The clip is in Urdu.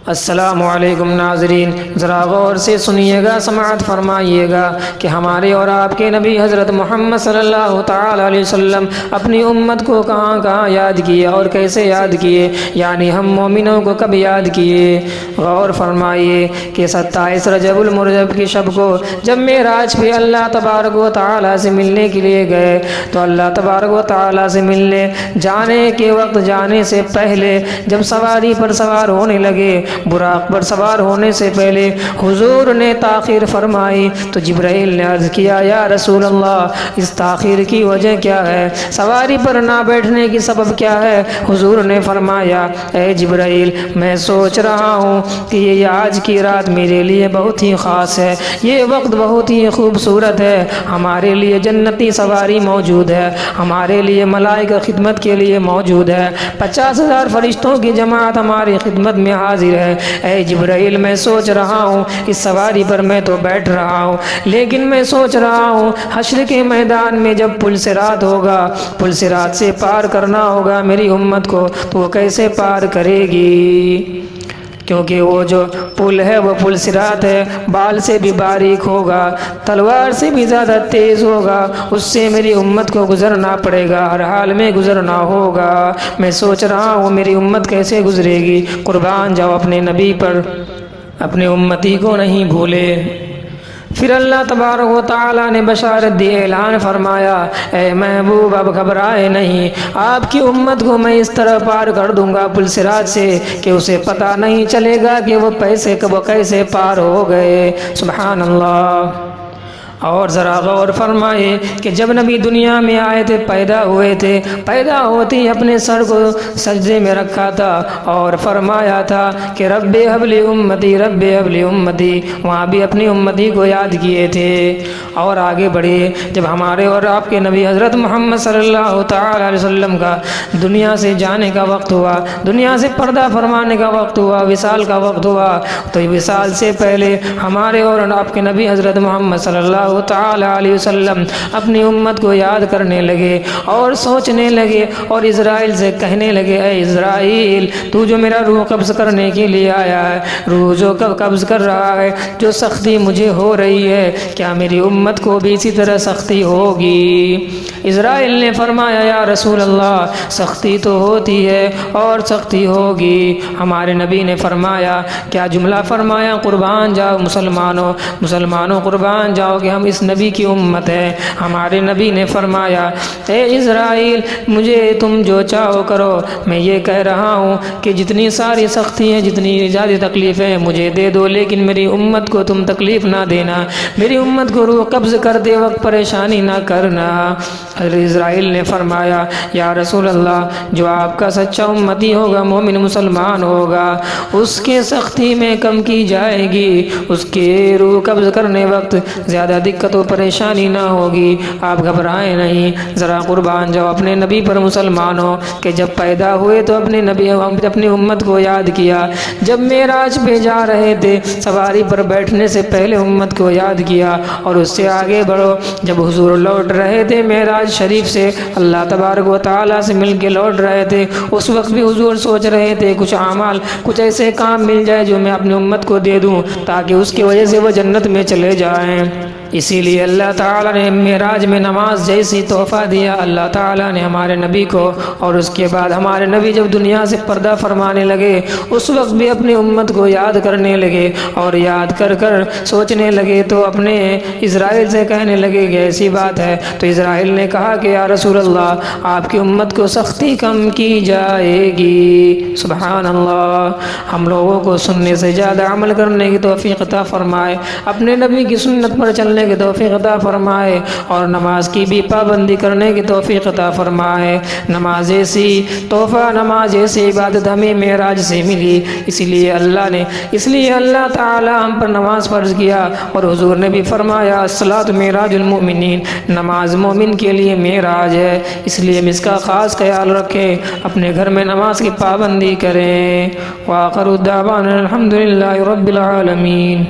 السلام علیکم ناظرین، ذرا غور سے سنیے گا، سماعت فرمائیے گا کہ ہمارے اور آپ کے نبی حضرت محمد صلی اللہ تعالی علیہ وسلم اپنی امت کو کہاں کہاں یاد کیے اور کیسے یاد کیے، یعنی ہم مومنوں کو کب یاد کیے۔ غور فرمائیے کہ 27 رجب المرجب کی شب کو جب معراج پہ اللہ تبارک و تعالی سے ملنے کے لیے گئے تو اللہ تبارک و تعالی سے ملنے جانے کے وقت، جانے سے پہلے جب سواری پر سوار ہونے لگے، براق پر سوار ہونے سے پہلے حضور نے تاخیر فرمائی تو جبرائیل نے عرض کیا، یا رسول اللہ، اس تاخیر کی وجہ کیا ہے؟ سواری پر نہ بیٹھنے کی سبب کیا ہے؟ حضور نے فرمایا، اے جبرائیل، میں سوچ رہا ہوں کہ یہ آج کی رات میرے لیے بہت ہی خاص ہے، یہ وقت بہت ہی خوبصورت ہے، ہمارے لیے جنتی سواری موجود ہے، ہمارے لیے ملائکہ خدمت کے لیے موجود ہے، 50,000 فرشتوں کی جماعت ہماری خدمت میں حاضر ہے۔ اے جبرائیل، میں سوچ رہا ہوں اس سواری پر میں تو بیٹھ رہا ہوں، لیکن میں سوچ رہا ہوں حشر کے میدان میں جب پل صراط ہوگا، پل صراط سے پار کرنا ہوگا میری امت کو، تو وہ کیسے پار کرے گی؟ کیونکہ وہ جو پل ہے وہ پل صراط ہے، بال سے بھی باریک ہوگا، تلوار سے بھی زیادہ تیز ہوگا، اس سے میری امت کو گزرنا پڑے گا، ہر حال میں گزرنا ہوگا۔ میں سوچ رہا ہوں میری امت کیسے گزرے گی۔ قربان جاؤ اپنے نبی پر، اپنے امتی کو نہیں بھولے۔ پھر اللہ تبارک و تعالی نے بشارت دی، اعلان فرمایا، اے محبوب اب گھبرائے نہیں، آپ کی امت کو میں اس طرح پار کر دوں گا پل صراط سے کہ اسے پتہ نہیں چلے گا کہ وہ کیسے پار ہو گئے۔ سبحان اللہ۔ اور ذرا غور فرمائے کہ جب نبی دنیا میں آئے تھے، پیدا ہوئے تھے، پیدا ہوتے ہی اپنے سر کو سجدے میں رکھا تھا اور فرمایا تھا کہ رب ہب لی امتی، رب ہب لی امتی، وہاں بھی اپنی امتی کو یاد کیے تھے۔ اور آگے بڑھے، جب ہمارے اور آپ کے نبی حضرت محمد صلی اللہ تعالی علیہ وسلم کا دنیا سے جانے کا وقت ہوا، دنیا سے پردہ فرمانے کا وقت ہوا، وصال کا وقت ہوا، تو وصال سے پہلے ہمارے اور آپ کے نبی حضرت محمد صلی اللہ تعالی علیہ وسلم اپنی امت کو یاد کرنے لگے اور سوچنے لگے اور اسرائیل سے کہنے لگے، اے اسرائیل، تو جو میرا روح قبض کرنے کے لیے آیا ہے، روح جو قبض کر رہا ہے، جو سختی مجھے ہو رہی ہے، کیا میری امت کو بھی اسی طرح سختی ہوگی؟ اسرائیل نے فرمایا، یا رسول اللہ، سختی تو ہوتی ہے اور سختی ہوگی۔ ہمارے نبی نے فرمایا، کیا جملہ فرمایا، قربان جاؤ مسلمانوں قربان جاؤ کہ ہم اس نبی کی امت ہے۔ ہمارے نبی نے فرمایا، اے اسرائیل، مجھے تم جو چاہو کرو، میں یہ کہہ رہا ہوں کہ جتنی ساری سختی ہیں، جتنی زیادہ تکلیفیں مجھے دے دو، لیکن میری امت کو تم تکلیف نہ دینا، میری امت کو روح قبض کرتے وقت پریشانی نہ کرنا۔ اسرائیل نے فرمایا، یا رسول اللہ، جو آپ کا سچا امتی ہوگا، مومن مسلمان ہوگا، اس کے سختی میں کم کی جائے گی، اس کے روح قبض کرنے وقت زیادہ دقت و پریشانی نہ ہوگی، آپ گھبرائیں نہیں۔ ذرا قربان جاؤ اپنے نبی پر مسلمانوں کہ جب پیدا ہوئے تو اپنی امت کو یاد کیا، جب معراج پہ جا رہے تھے سواری پر بیٹھنے سے پہلے امت کو یاد کیا، اور اس سے آگے بڑھو، جب حضور لوٹ رہے تھے معراج شریف سے، اللہ تبارک و تعالیٰ سے مل کے لوٹ رہے تھے، اس وقت بھی حضور سوچ رہے تھے کچھ اعمال، کچھ ایسے کام مل جائے جو میں اپنی امت کو دے دوں تاکہ اس کی وجہ سے وہ جنت میں چلے جائیں۔ اسی لیے اللہ تعالیٰ نے معراج میں نماز جیسی تحفہ دیا، اللہ تعالیٰ نے ہمارے نبی کو، اور اس کے بعد ہمارے نبی جب دنیا سے پردہ فرمانے لگے اس وقت بھی اپنی امت کو یاد کرنے لگے، اور یاد کر کر سوچنے لگے تو اپنے اسرائیل سے کہنے لگے کہ ایسی بات ہے، تو اسرائیل نے کہا کہ یا رسول اللہ، آپ کی امت کو سختی کم کی جائے گی۔ سبحان اللہ۔ ہم لوگوں کو سننے سے زیادہ عمل کرنے کی توفیق عطا فرمائے، اپنے نبی کی سنت پر چلنے کی توفیق عطا فرمائے، اور نماز کی بھی پابندی کرنے کی توفیق عطا فرمائے۔ نماز ایسی تحفہ، نماز ایسی عبادت ہمیں معراج سے ملی، اس لیے اللہ تعالی ہم پر نماز فرض کیا، اور حضور نے بھی فرمایا، الصلاۃ معراج المؤمنین، نماز مومن کے لیے معراج ہے، اس لیے ہم اس کا خاص خیال رکھیں، اپنے گھر میں نماز کی پابندی کریں۔ وآخر دعوانا الحمد للہ رب العالمین۔